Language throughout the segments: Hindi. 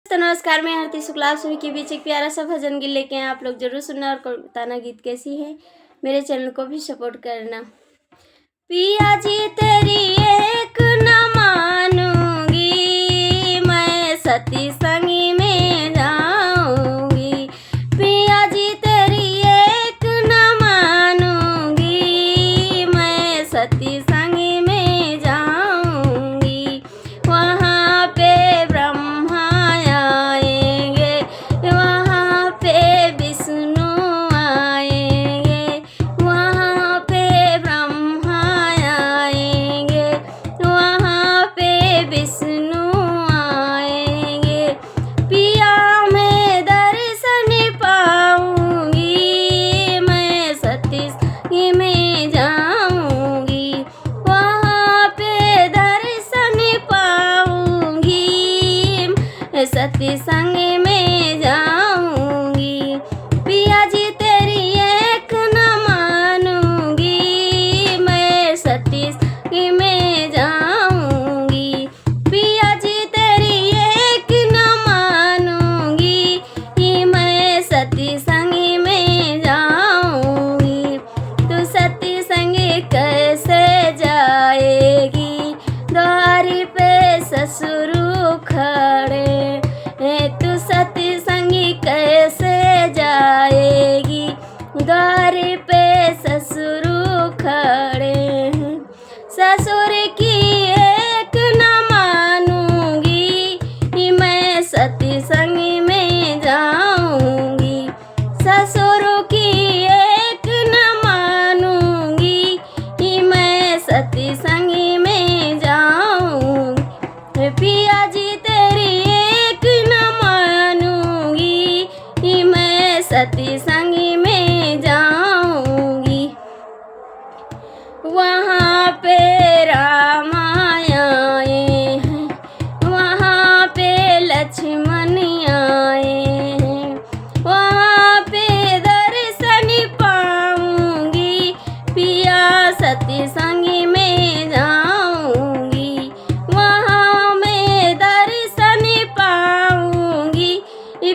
तो नमस्कार, मैं आरती शुक्ला। आप सभी के बीच एक प्यारा सा भजन गीत लेके आए। आप लोग जरूर सुनना और बताना गीत कैसी है। मेरे चैनल को भी सपोर्ट करना। पिया जी तेरी एक न मानूंगी, मैं सती संगी में जाऊंगी। पिया जी तेरी एक न मानूंगी, मैं सती संगी में जाऊंगी। वहाँ पे ब्रह्मा आएंगे, वहाँ पे विष्णु आएंगे, वहाँ पे ब्रह्मा आएंगे, वहाँ पे विष्णु आएंगे। पिया मैं दर्शन पाऊंगी, मैं सती संगी में जाऊंगी। वहाँ पे दर्शन पाऊंगी, मैं सती संगी में जाऊंगी। पिया जी तेरी एक न मानूंगी, मैं सती संगी में जाऊंगी। पिया जी तेरी एक न मानूंगी, मैं सती संगी में जाऊंगी। तू सती संगी कैसे जाएगी, द्वारी पे ससुर खड़े हैं। तू सती संगी कैसे जाएगी, द्वारी पे ससुर खड़े हैं। ससुर की एक न मानूंगी, मैं सती संगी में जाऊंगी। ससुर की एक न मानूंगी, मैं सती संगी में जाऊंगी। पिया जी तेरी एक न मानूंगी, मैं सती संगी में जाऊंगी। वहाँ पे राम आए हैं, वहाँ पे लक्ष्मण आए हैं, वहाँ पे दर्शन पाऊंगी। पिया सती संगी में जाऊंगी, वहाँ मैं दर्शन पाऊंगी।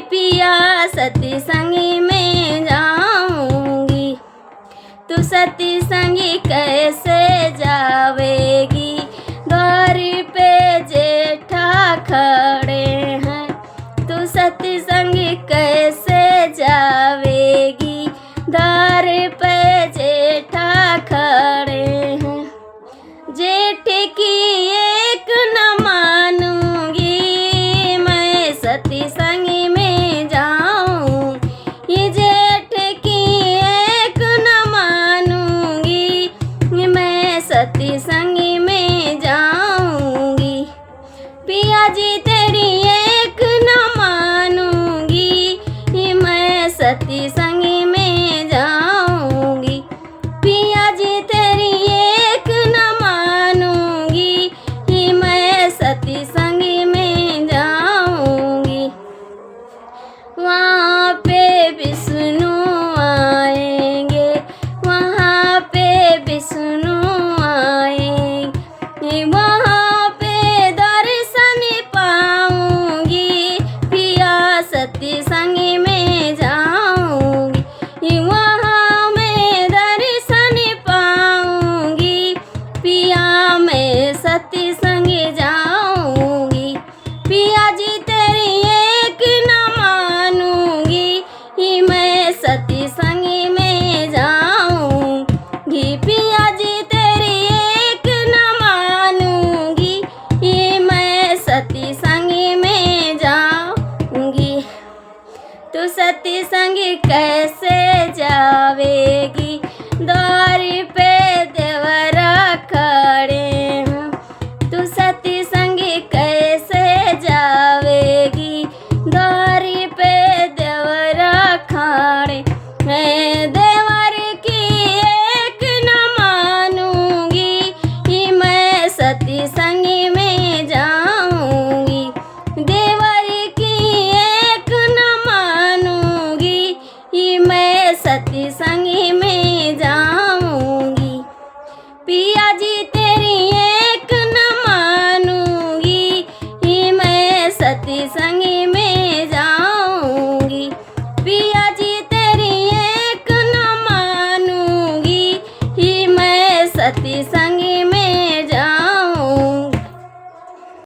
पिया सती संगी में जाऊंगी। तू सती संगी कैसे जावेगी, द्वारी पे जेठा खड़े हैं। तू सती संगी कैसे जावेगी, द्वारी पे जेठा खड़े हैं। जेठ की एक न मानूंगी, मैं सती संगी में जाऊं। ये जेठ की एक न मानूंगी, मैं सती संगी में जाऊंगी। पिया जी तेरी एक न मानूंगी, मैं सती संगी में जाऊंगी। पिया जी तेरी एक न मानूंगी, मैं सती संगी में जाऊंगी। वहाँ पे विष्णु आएंगे, वहाँ पे विष्णु आएंगे, वहाँ पे दर्शन पाऊंगी। पिया सती संगी में जाऊंगी, वहाँ मैं दर्शन पाऊंगी। पिया मैं सती संगी जाऊंगी। पिया जी तेरी एक न मानूंगी, मैं सती संगी में जाऊंगी। पिया जी तेरी एक न मानूंगी, मैं सती संगी में जाऊंगी। तू सती संगी कैसे जावेगी, द्वारी पे देवरा खड़े हैं। तू सती संगी कैसे जावेगी, द्वारी पे देवरा खड़े हैं। देवर की एक न मानूंगी, मैं सती संगी में जाऊंगी। देवर की एक न मानूंगी, मैं सती संगी में संग में जाऊंगी, पिया जी तेरी एक न मानूंगी, ही मैं सती संग में